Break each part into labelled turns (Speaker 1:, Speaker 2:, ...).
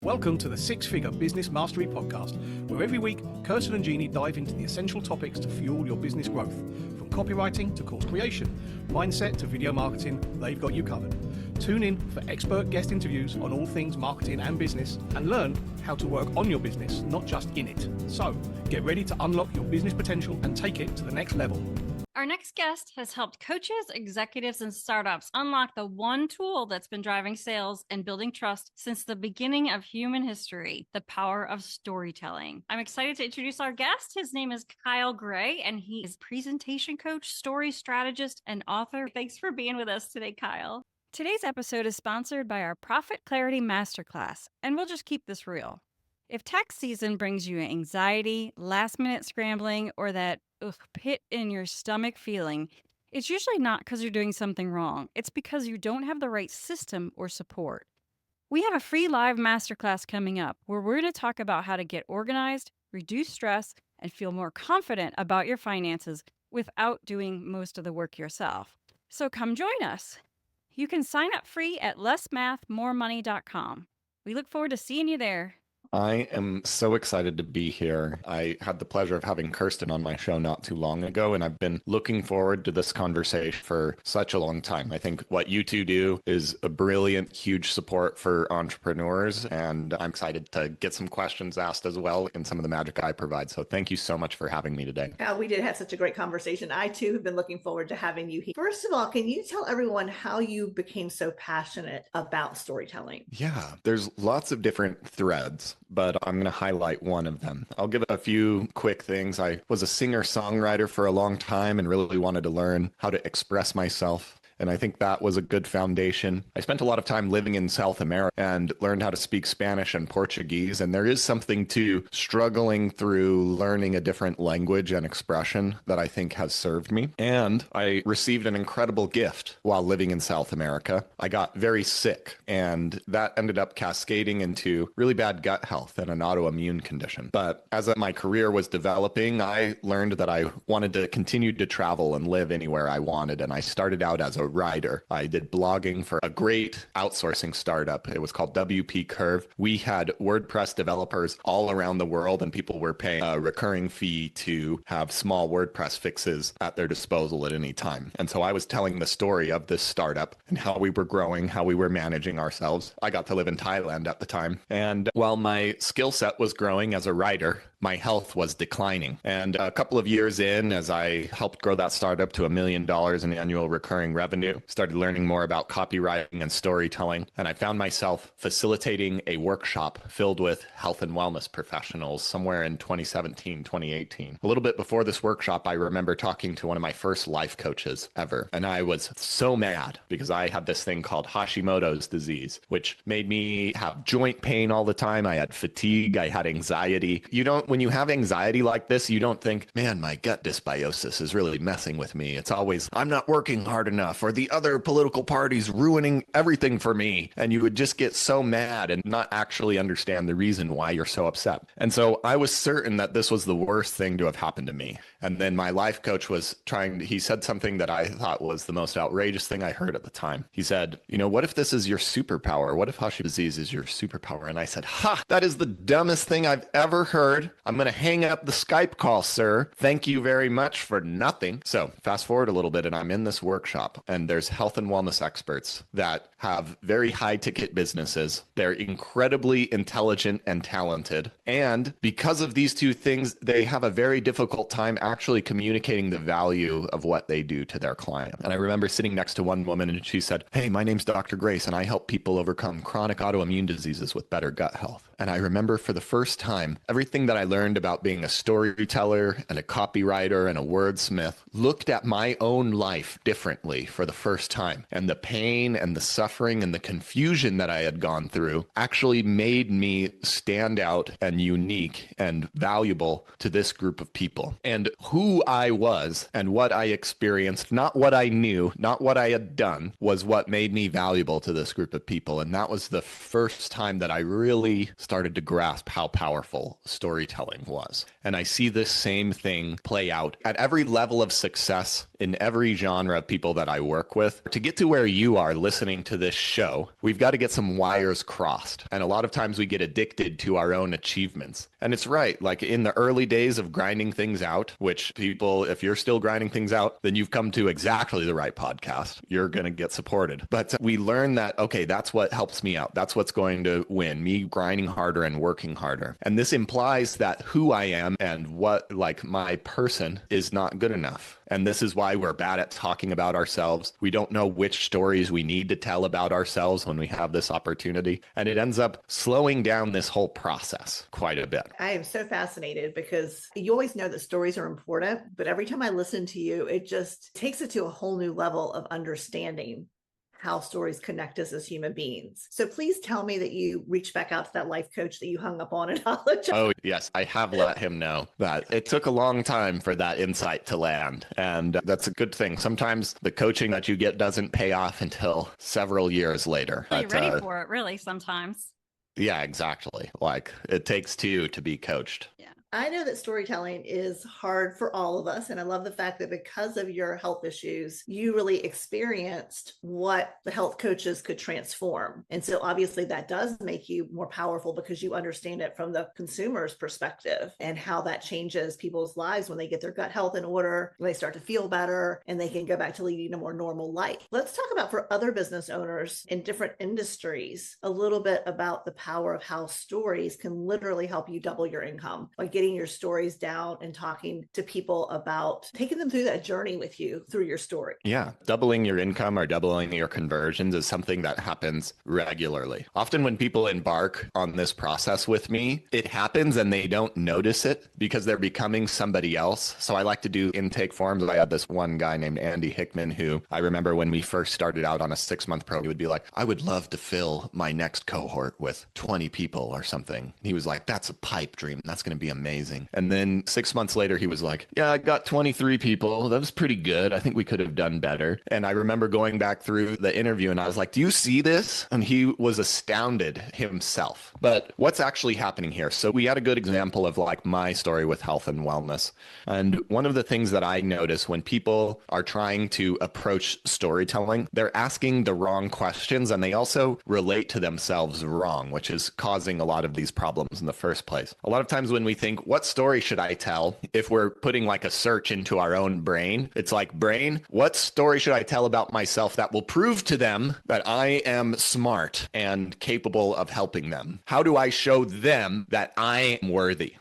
Speaker 1: Welcome to the Six Figure Business Mastery Podcast, where every week, Kirsten and Jeanne dive into the essential topics to fuel your business growth. From copywriting to course creation, mindset to video marketing, they've got you covered. Tune in for expert guest interviews on all things marketing and business, and learn how to work on your business, not just in it. So, get ready to unlock your business potential and take it to the next level.
Speaker 2: Our next guest has helped coaches, executives, and startups unlock the one tool that's been driving sales and building trust since the beginning of human history, the power of storytelling. I'm excited to introduce our guest. His name is Kyle Gray, and he is presentation coach, story strategist, and author. Thanks for being with us today, Kyle. Today's episode is sponsored by our Profit Clarity Masterclass, and we'll just keep this real. If tax season brings you anxiety, last-minute scrambling, or that pit in your stomach feeling, it's usually not because you're doing something wrong. It's because you don't have the right system or support. We have a free live masterclass coming up where we're going to talk about how to get organized, reduce stress, and feel more confident about your finances without doing most of the work yourself. So come join us. You can sign up free at lessmathmoremoney.com. We look forward to seeing you there.
Speaker 3: I am so excited to be here. I had the pleasure of having Kirsten on my show not too long ago, and I've been looking forward to this conversation for such a long time. I think what you two do is a brilliant, huge support for entrepreneurs, and I'm excited to get some questions asked as well in some of the magic I provide. So thank you so much for having me today.
Speaker 4: We did have such a great conversation. I too have been looking forward to having you here. First of all, can you tell everyone how you became so passionate about storytelling?
Speaker 3: Yeah, there's lots of different threads, but I'm going to highlight one of them. I'll give a few quick things. I was a singer-songwriter for a long time and really wanted to learn how to express myself. And I think that was a good foundation. I spent a lot of time living in South America and learned how to speak Spanish and Portuguese. And there is something to struggling through learning a different language and expression that I think has served me. And I received an incredible gift while living in South America. I got very sick, and that ended up cascading into really bad gut health and an autoimmune condition. But as my career was developing, I learned that I wanted to continue to travel and live anywhere I wanted. And I started out as a writer. I did blogging for a great outsourcing startup. It was called WP Curve. We had WordPress developers all around the world, and people were paying a recurring fee to have small WordPress fixes at their disposal at any time. And so I was telling the story of this startup and how we were growing, how we were managing ourselves. I got to live in Thailand at the time. And while my skill set was growing as a writer, my health was declining. And a couple of years in, as I helped grow that startup to $1 million in annual recurring revenue, started learning more about copywriting and storytelling. And I found myself facilitating a workshop filled with health and wellness professionals somewhere in 2017, 2018. A little bit before this workshop, I remember talking to one of my first life coaches ever. And I was so mad because I had this thing called Hashimoto's disease, which made me have joint pain all the time. I had fatigue. I had anxiety. When you have anxiety like this, you don't think, man, my gut dysbiosis is really messing with me. It's always, I'm not working hard enough, or the other political party's ruining everything for me. And you would just get so mad and not actually understand the reason why you're so upset. And so I was certain that this was the worst thing to have happened to me. And then my life coach he said something that I thought was the most outrageous thing I heard at the time. He said, what if this is your superpower? What if Hashimoto's disease is your superpower? And I said, that is the dumbest thing I've ever heard. I'm going to hang up the Skype call, sir. Thank you very much for nothing. So fast forward a little bit, and I'm in this workshop, and there's health and wellness experts that have very high ticket businesses. They're incredibly intelligent and talented. And because of these two things, they have a very difficult time actually communicating the value of what they do to their client. And I remember sitting next to one woman, and she said, hey, my name's Dr. Grace, and I help people overcome chronic autoimmune diseases with better gut health. And I remember for the first time, everything that I learned about being a storyteller and a copywriter and a wordsmith looked at my own life differently for the first time. And the pain and the suffering and the confusion that I had gone through actually made me stand out and unique and valuable to this group of people. And who I was and what I experienced, not what I knew, not what I had done, was what made me valuable to this group of people. And that was the first time that I really started to grasp how powerful storytelling storytelling was. And I see this same thing play out at every level of success in every genre of people that I work with. To get to where you are listening to this show, we've got to get some wires crossed. And a lot of times we get addicted to our own achievements. And it's right, like in the early days of grinding things out, which people, if you're still grinding things out, then you've come to exactly the right podcast. You're going to get supported. But we learn that, okay, that's what helps me out. That's what's going to win, me grinding harder and working harder. And this implies that who I am and what like my person is not good enough. And this is why we're bad at talking about ourselves. We don't know which stories we need to tell about ourselves when we have this opportunity. And it ends up slowing down this whole process quite a bit.
Speaker 4: I am so fascinated because you always know that stories are important, but every time I listen to you, it just takes it to a whole new level of understanding how stories connect us as human beings. So please tell me that you reached back out to that life coach that you hung up on in college.
Speaker 3: Oh, yes. I have let him know that it took a long time for that insight to land. And that's a good thing. Sometimes the coaching that you get doesn't pay off until several years later.
Speaker 2: You're ready for it, really, sometimes.
Speaker 3: Yeah, exactly. Like it takes two to be coached.
Speaker 2: Yeah.
Speaker 4: I know that storytelling is hard for all of us. And I love the fact that because of your health issues, you really experienced what the health coaches could transform. And so obviously that does make you more powerful because you understand it from the consumer's perspective and how that changes people's lives when they get their gut health in order, when they start to feel better, and they can go back to leading a more normal life. Let's talk about for other business owners in different industries, a little bit about the power of how stories can literally help you double your income by getting your stories down and talking to people about taking them through that journey with you through your story.
Speaker 3: Yeah. Doubling your income or doubling your conversions is something that happens regularly. Often when people embark on this process with me, it happens and they don't notice it because they're becoming somebody else. So I like to do intake forms. I had this one guy named Andy Hickman who I remember when we first started out on a 6-month program, he would be like, I would love to fill my next cohort with 20 people or something. He was like, that's a pipe dream. That's going to be amazing. And then 6 months later, he was like, yeah, I got 23 people. That was pretty good. I think we could have done better. And I remember going back through the interview and I was like, do you see this? And he was astounded himself. But what's actually happening here? So we had a good example of like my story with health and wellness. And one of the things that I notice when people are trying to approach storytelling, they're asking the wrong questions and they also relate to themselves wrong, which is causing a lot of these problems in the first place. A lot of times when we think, what story should I tell? If we're putting like a search into our own brain, it's like, brain, what story should I tell about myself that will prove to them that I am smart and capable of helping them? How do I show them that I am worthy?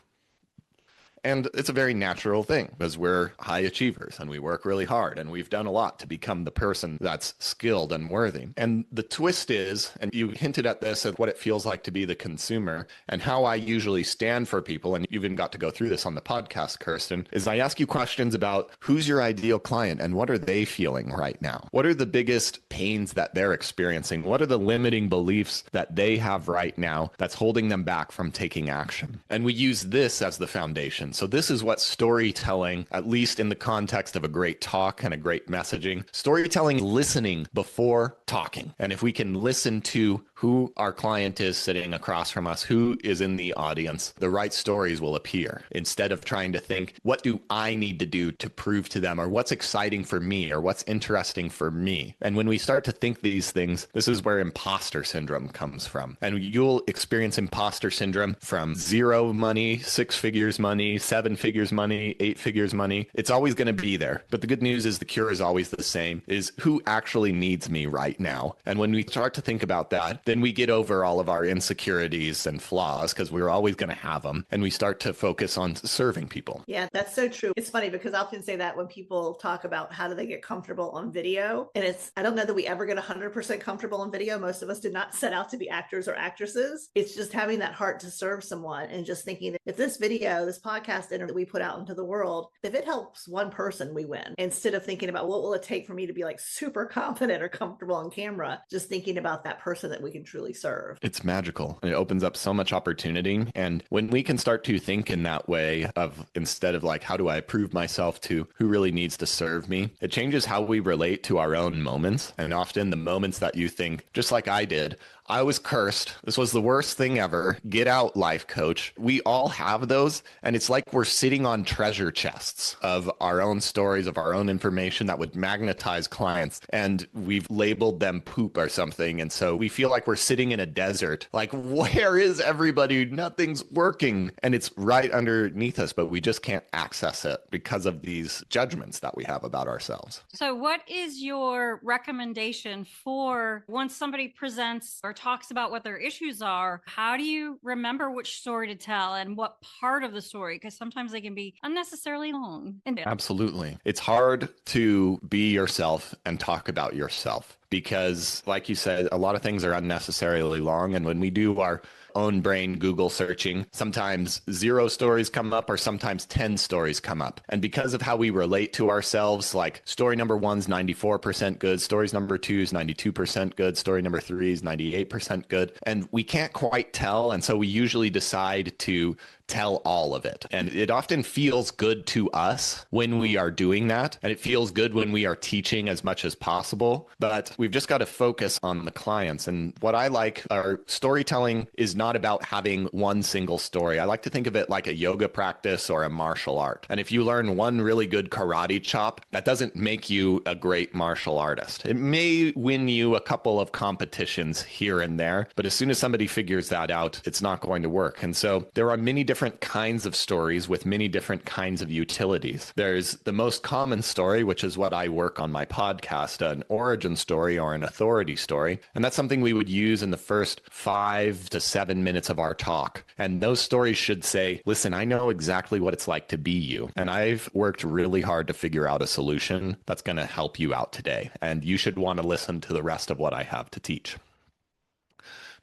Speaker 3: And it's a very natural thing because we're high achievers and we work really hard and we've done a lot to become the person that's skilled and worthy. And the twist is, and you hinted at this, at what it feels like to be the consumer and how I usually stand for people. And you even got to go through this on the podcast, Kirsten, is I ask you questions about who's your ideal client and what are they feeling right now? What are the biggest pains that they're experiencing? What are the limiting beliefs that they have right now that's holding them back from taking action? And we use this as the foundation. So this is what storytelling, at least in the context of a great talk and a great messaging, storytelling, listening before talking. And if we can listen to who our client is sitting across from us, who is in the audience, the right stories will appear instead of trying to think, what do I need to do to prove to them, or what's exciting for me, or what's interesting for me? And when we start to think these things, this is where imposter syndrome comes from. And you'll experience imposter syndrome from 0 money, 6 figures money, 7 figures money, 8 figures money. It's always going to be there. But the good news is the cure is always the same, is who actually needs me right now? And when we start to think about that, then we get over all of our insecurities and flaws because we're always going to have them. And we start to focus on serving people.
Speaker 4: Yeah, that's so true. It's funny because I often say that when people talk about how do they get comfortable on video. And I don't know that we ever get 100% comfortable on video. Most of us did not set out to be actors or actresses. It's just having that heart to serve someone and just thinking that if this video, this podcast interview that we put out into the world, if it helps one person, we win. Instead of thinking about what will it take for me to be like super confident or comfortable on camera, just thinking about that person that we can truly serve.
Speaker 3: It's magical. It opens up so much opportunity. And when we can start to think in that way of, instead of like, how do I prove myself, to who really needs to serve me, it changes how we relate to our own moments. And often the moments that you think, just like I did, I was cursed. This was the worst thing ever. Get out, life coach. We all have those. And it's like we're sitting on treasure chests of our own stories, of our own information that would magnetize clients. And we've labeled them poop or something. And so we feel like we're sitting in a desert. Like, where is everybody? Nothing's working. And it's right underneath us, but we just can't access it because of these judgments that we have about ourselves.
Speaker 2: So what is your recommendation for once somebody presents or talks about what their issues are? How do you remember which story to tell and what part of the story? Because sometimes they can be unnecessarily long.
Speaker 3: Absolutely. It's hard to be yourself and talk about yourself because, like you said, a lot of things are unnecessarily long. And when we do our own brain Google searching, sometimes 0 stories come up or sometimes 10 stories come up. And because of how we relate to ourselves, like story number 1's 94% good, stories number 2's 92% good, story number 3's 98% good. And we can't quite tell. And so we usually decide to tell all of it. And it often feels good to us when we are doing that. And it feels good when we are teaching as much as possible. But we've just got to focus on the clients. And what I like, our storytelling is not about having one single story. I like to think of it like a yoga practice or a martial art. And if you learn one really good karate chop, that doesn't make you a great martial artist. It may win you a couple of competitions here and there, but as soon as somebody figures that out, it's not going to work. And so there are many different kinds of stories with many different kinds of utilities. There's the most common story, which is what I work on my podcast, an origin story or an authority story. And that's something we would use in the first 5 to 7 minutes of our talk. And those stories should say, listen, I know exactly what it's like to be you. And I've worked really hard to figure out a solution that's going to help you out today. And you should want to listen to the rest of what I have to teach.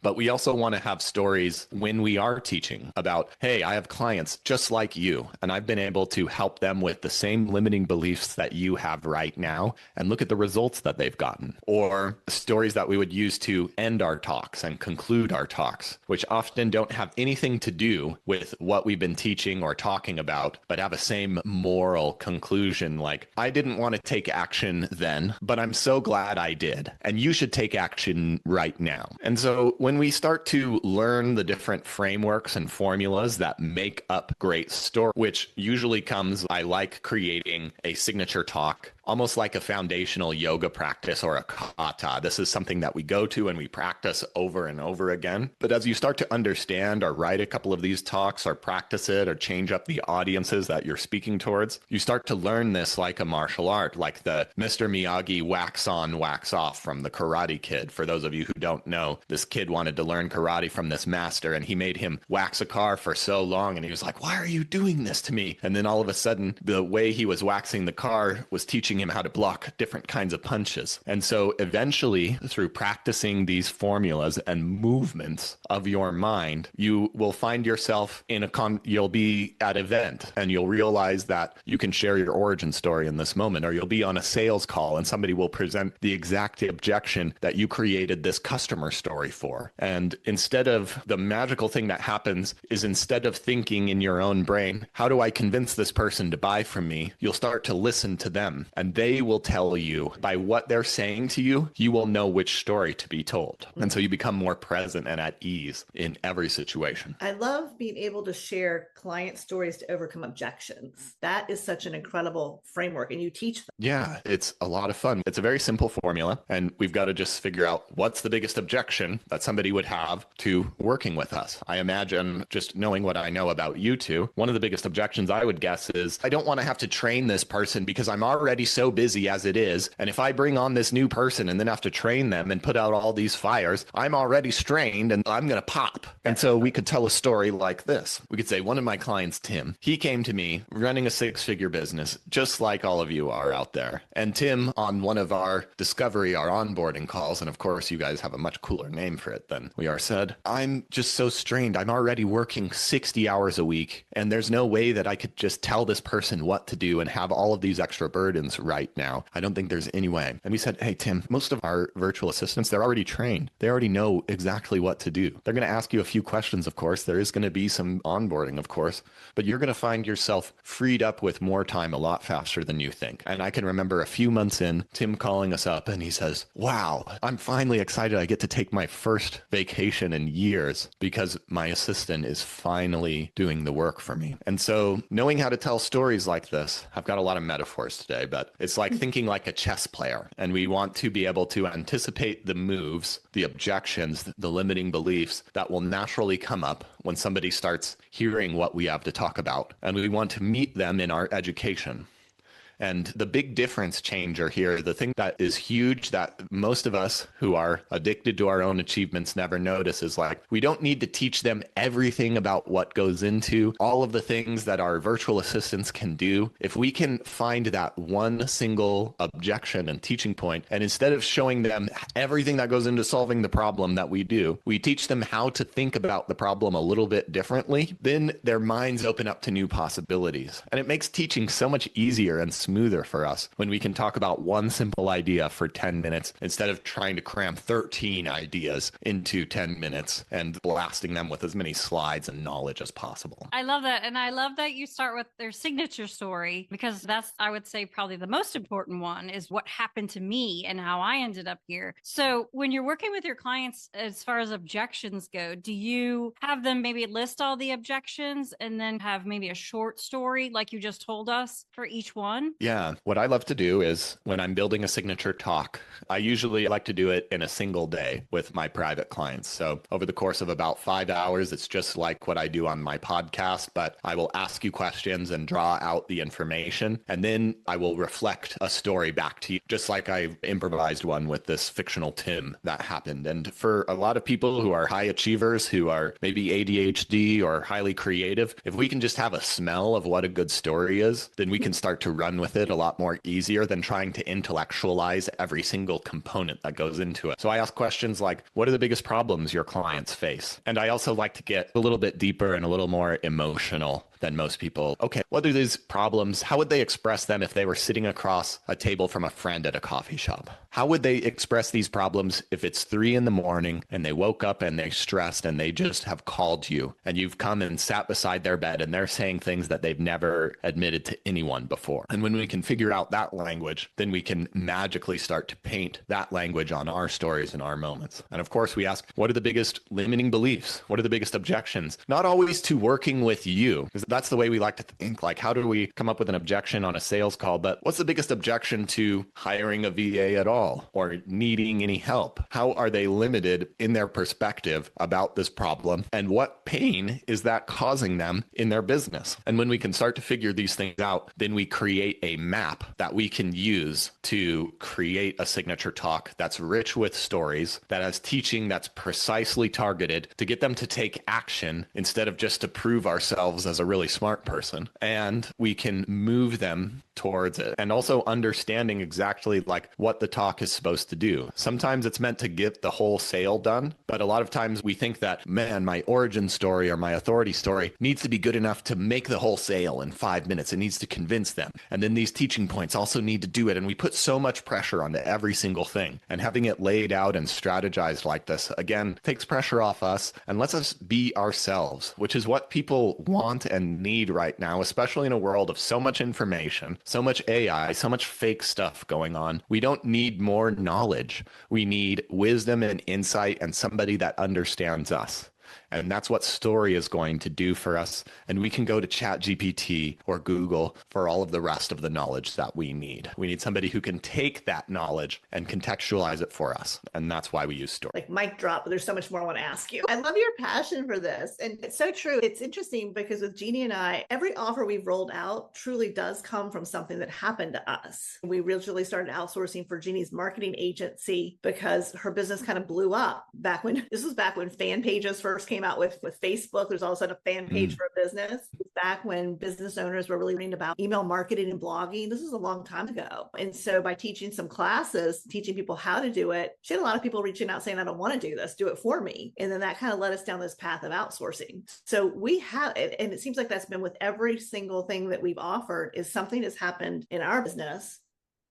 Speaker 3: But we also want to have stories when we are teaching about, hey, I have clients just like you, and I've been able to help them with the same limiting beliefs that you have right now, and look at the results that they've gotten. Or stories that we would use to end our talks and conclude our talks, which often don't have anything to do with what we've been teaching or talking about, but have a same moral conclusion like, I didn't want to take action then, but I'm so glad I did. And you should take action right now. And so when we start to learn the different frameworks and formulas that make up great story, which usually comes, I like creating a signature talk, almost like a foundational yoga practice or a kata. This is something that we go to and we practice over and over again. But as you start to understand or write a couple of these talks or practice it or change up the audiences that you're speaking towards, you start to learn this like a martial art, like the Mr. Miyagi wax on, wax off from the Karate Kid. For those of you who don't know, this kid wanted to learn karate from this master and he made him wax a car for so long. And he was like, why are you doing this to me? And then all of a sudden, the way he was waxing the car was teaching him how to block different kinds of punches. And so eventually, through practicing these formulas and movements of your mind, you will find yourself in you'll be at an event and you'll realize that you can share your origin story in this moment, or you'll be on a sales call and somebody will present the exact objection that you created this customer story for. And instead of the magical thing that happens is instead of thinking in your own brain, how do I convince this person to buy from me? You'll start to listen to them and they will tell you by what they're saying to you, you will know which story to be told. And so you become more present and at ease in every situation.
Speaker 4: I love being able to share client stories to overcome objections. That is such an incredible framework, and you teach them.
Speaker 3: Yeah, it's a lot of fun. It's a very simple formula, and we've got to just figure out what's the biggest objection that somebody would have to working with us. I imagine, just knowing what I know about you two, one of the biggest objections I would guess is, I don't want to have to train this person because I'm already so busy as it is. And if I bring on this new person and then have to train them and put out all these fires, I'm already strained and I'm going to pop. And so we could tell a story like this. We could say one of my clients, Tim, he came to me running a 6-figure business, just like all of you are out there. And Tim, on one of our discovery, our onboarding calls, and of course you guys have a much cooler name for it than we are, said, I'm just so strained. I'm already working 60 hours a week and there's no way that I could just tell this person what to do and have all of these extra burdens this right now. I don't think there's any way. And we said, hey, Tim, most of our virtual assistants, they're already trained. They already know exactly what to do. They're going to ask you a few questions, of course. There is going to be some onboarding, of course, but you're going to find yourself freed up with more time a lot faster than you think. And I can remember a few months in, Tim calling us up and he says, wow, I'm finally excited. I get to take my first vacation in years because my assistant is finally doing the work for me. And so knowing how to tell stories like this, I've got a lot of metaphors today, but it's like thinking like a chess player. And we want to be able to anticipate the moves, the objections, the limiting beliefs that will naturally come up when somebody starts hearing what we have to talk about. And we want to meet them in our education. And the big difference changer here, the thing that is huge that most of us who are addicted to our own achievements never notice is like, we don't need to teach them everything about what goes into all of the things that our virtual assistants can do. If we can find that one single objection and teaching point, and instead of showing them everything that goes into solving the problem that we do, we teach them how to think about the problem a little bit differently, then their minds open up to new possibilities. And it makes teaching so much easier and smoother for us when we can talk about one simple idea for 10 minutes instead of trying to cram 13 ideas into 10 minutes and blasting them with as many slides and knowledge as possible.
Speaker 2: I love that. And I love that you start with their signature story, because that's, I would say, probably the most important one is what happened to me and how I ended up here. So when you're working with your clients, as far as objections go, do you have them maybe list all the objections and then have maybe a short story like you just told us for each one?
Speaker 3: Yeah. What I love to do is when I'm building a signature talk, I usually like to do it in a single day with my private clients. So over the course of about 5 hours, it's just like what I do on my podcast, but I will ask you questions and draw out the information. And then I will reflect a story back to you, just like I improvised one with this fictional Tim that happened. And for a lot of people who are high achievers, who are maybe ADHD or highly creative, if we can just have a smell of what a good story is, then we can start to run with it a lot more easier than trying to intellectualize every single component that goes into it. So I ask questions like, what are the biggest problems your clients face? And I also like to get a little bit deeper and a little more emotional than most people. Okay, what are these problems? How would they express them if they were sitting across a table from a friend at a coffee shop? How would they express these problems if it's 3 a.m. and they woke up and they're stressed and they just have called you and you've come and sat beside their bed and they're saying things that they've never admitted to anyone before? And when we can figure out that language, then we can magically start to paint that language on our stories and our moments. And of course, we ask, what are the biggest limiting beliefs? What are the biggest objections? Not always to working with you, because that's the way we like to think. Like, how do we come up with an objection on a sales call? But what's the biggest objection to hiring a VA at all or needing any help? How are they limited in their perspective about this problem? And what pain is that causing them in their business? And when we can start to figure these things out, then we create a map that we can use to create a signature talk that's rich with stories, that has teaching that's precisely targeted to get them to take action instead of just to prove ourselves as a really smart person. And we can move them towards it. And also understanding exactly like what the talk is supposed to do. Sometimes it's meant to get the whole sale done, but a lot of times we think that, man, my origin story or my authority story needs to be good enough to make the whole sale in 5 minutes. It needs to convince them. And then these teaching points also need to do it. And we put so much pressure onto every single thing. And having it laid out and strategized like this, again, takes pressure off us and lets us be ourselves, which is what people want and need right now, especially in a world of so much information, so much AI, so much fake stuff going on. We don't need more knowledge. We need wisdom and insight and somebody that understands us. And that's what story is going to do for us. And we can go to ChatGPT or Google for all of the rest of the knowledge that we need. We need somebody who can take that knowledge and contextualize it for us. And that's why we use story.
Speaker 4: Like mic drop, but there's so much more I want to ask you. I love your passion for this. And it's so true. It's interesting because with Jeanne and I, every offer we've rolled out truly does come from something that happened to us. We originally started outsourcing for Jeanne's marketing agency because her business kind of blew up back when, this was back when fan pages first came out with Facebook. There's all of a sudden a fan page for a business. Back when business owners were really learning about email marketing and blogging. This was a long time ago. And so by teaching some classes, teaching people how to do it, she had a lot of people reaching out saying, I don't want to do this, do it for me. And then that kind of led us down this path of outsourcing. So we have it, and it seems like that's been with every single thing that we've offered, is something has happened in our business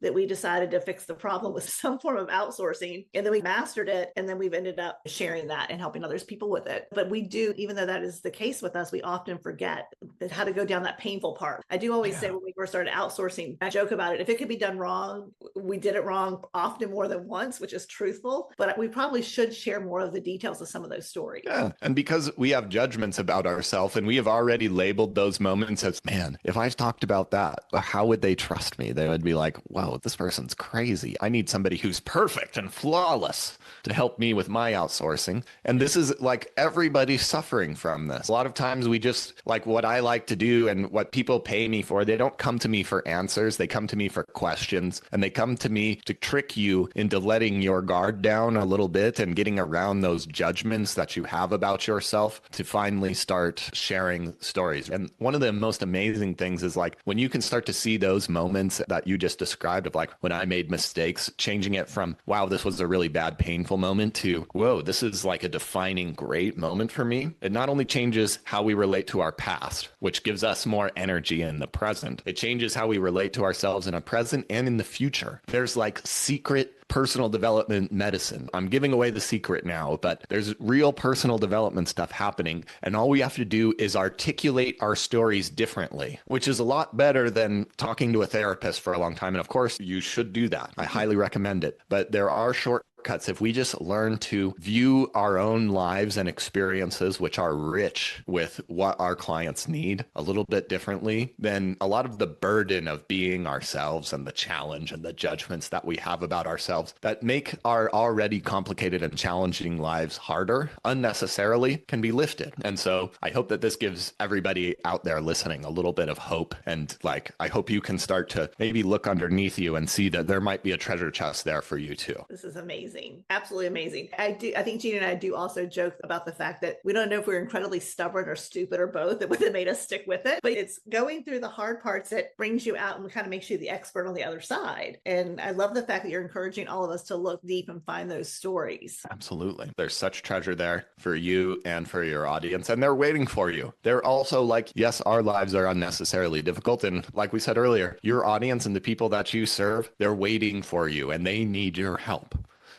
Speaker 4: that we decided to fix the problem with some form of outsourcing. And then we mastered it. And then we've ended up sharing that and helping others people with it. But we do, even though that is the case with us, we often forget how to go down that painful part. I do always say when we first started outsourcing, I joke about it. If it could be done wrong, we did it wrong often more than once, which is truthful. But we probably should share more of the details of some of those stories.
Speaker 3: Yeah. And because we have judgments about ourselves and we have already labeled those moments as, man, if I talked about that, how would they trust me? They would be like, whoa, this person's crazy. I need somebody who's perfect and flawless to help me with my outsourcing. And this is like everybody's suffering from this. A lot of times we just like what I like to do and what people pay me for. They don't come to me for answers. They come to me for questions, and they come to me to trick you into letting your guard down a little bit and getting around those judgments that you have about yourself to finally start sharing stories. And one of the most amazing things is like when you can start to see those moments that you just described of like when I made mistakes, changing it from, wow, this was a really bad, painful moment to, whoa, this is like a defining great moment for me. It not only changes how we relate to our past, which gives us more energy in the present, it changes how we relate to ourselves in the present and in the future. There's like secret personal development medicine. I'm giving away the secret now, but there's real personal development stuff happening. And all we have to do is articulate our stories differently, which is a lot better than talking to a therapist for a long time. And of course, you should do that. I highly recommend it. But there are shortcuts. If we just learn to view our own lives and experiences, which are rich with what our clients need a little bit differently, then a lot of the burden of being ourselves and the challenge and the judgments that we have about ourselves that make our already complicated and challenging lives harder unnecessarily can be lifted. And so I hope that this gives everybody out there listening a little bit of hope. And like, I hope you can start to maybe look underneath you and see that there might be a treasure chest there for you too.
Speaker 4: This is amazing. Absolutely amazing. I think Jeanne and I do also joke about the fact that we don't know if we're incredibly stubborn or stupid or both that would have made us stick with it, but it's going through the hard parts that brings you out and kind of makes you the expert on the other side. And I love the fact that you're encouraging all of us to look deep and find those stories.
Speaker 3: Absolutely. There's such treasure there for you and for your audience, and they're waiting for you. They're also like, yes, our lives are unnecessarily difficult. And like we said earlier, your audience and the people that you serve, they're waiting for you and they need your help.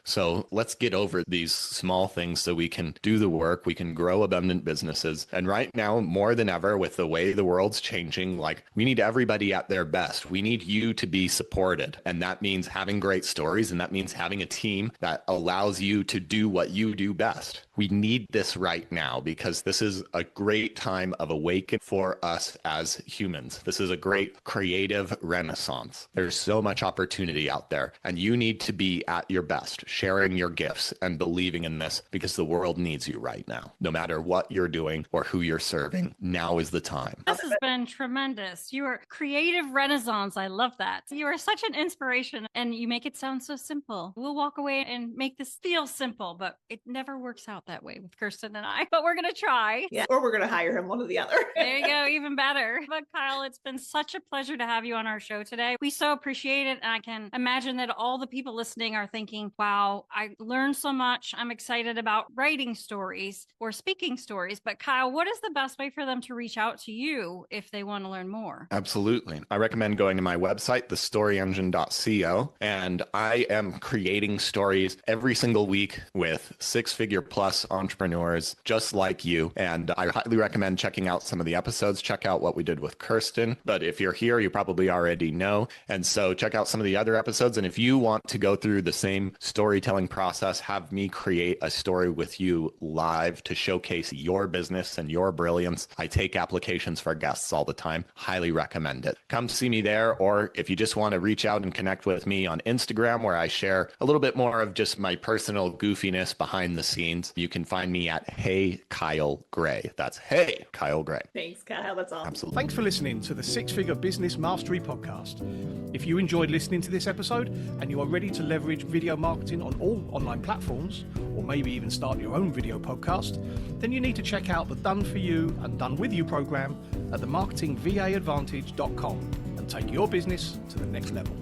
Speaker 3: So let's get over these small things so we can do the work, we can grow abundant businesses. And right now, more than ever, with the way the world's changing, like we need everybody at their best. We need you to be supported. And that means having great stories. And that means having a team that allows you to do what you do best. We need this right now because this is a great time of awakening for us as humans. This is a great creative renaissance. There's so much opportunity out there, and you need to be at your best, sharing your gifts and believing in this because the world needs you right now. No matter what you're doing or who you're serving, now is the time.
Speaker 2: This has been tremendous. You are creative renaissance. I love that. You are such an inspiration and you make it sound so simple. We'll walk away and make this feel simple, but it never works out that way with Kirsten and I, but we're going to try.
Speaker 4: Yeah. Or we're going to hire him, one or the other.
Speaker 2: There you go. Even better. But Kyle, it's been such a pleasure to have you on our show today. We so appreciate it. And I can imagine that all the people listening are thinking, wow, I learned so much. I'm excited about writing stories or speaking stories. But Kyle, what is the best way for them to reach out to you if they want to learn more?
Speaker 3: Absolutely. I recommend going to my website, thestoryengine.co. And I am creating stories every single week with six-figure plus entrepreneurs just like you. And I highly recommend checking out some of the episodes. Check out what we did with Kirsten. But if you're here, you probably already know. And so check out some of the other episodes. And if you want to go through the same storytelling process, have me create a story with you live to showcase your business and your brilliance. I take applications for guests all the time. Highly recommend it. Come see me there. Or if you just want to reach out and connect with me on Instagram, where I share a little bit more of just my personal goofiness behind the scenes, you can find me at Hey Kyle Gray. That's Hey Kyle Gray.
Speaker 4: Thanks, Kyle. That's awesome.
Speaker 3: Absolutely.
Speaker 1: Thanks for listening to the Six Figure Business Mastery Podcast. If you enjoyed listening to this episode and you are ready to leverage video marketing on all online platforms, or maybe even start your own video podcast, then you need to check out the Done For You and Done With You program at themarketingvaadvantage.com and take your business to the next level.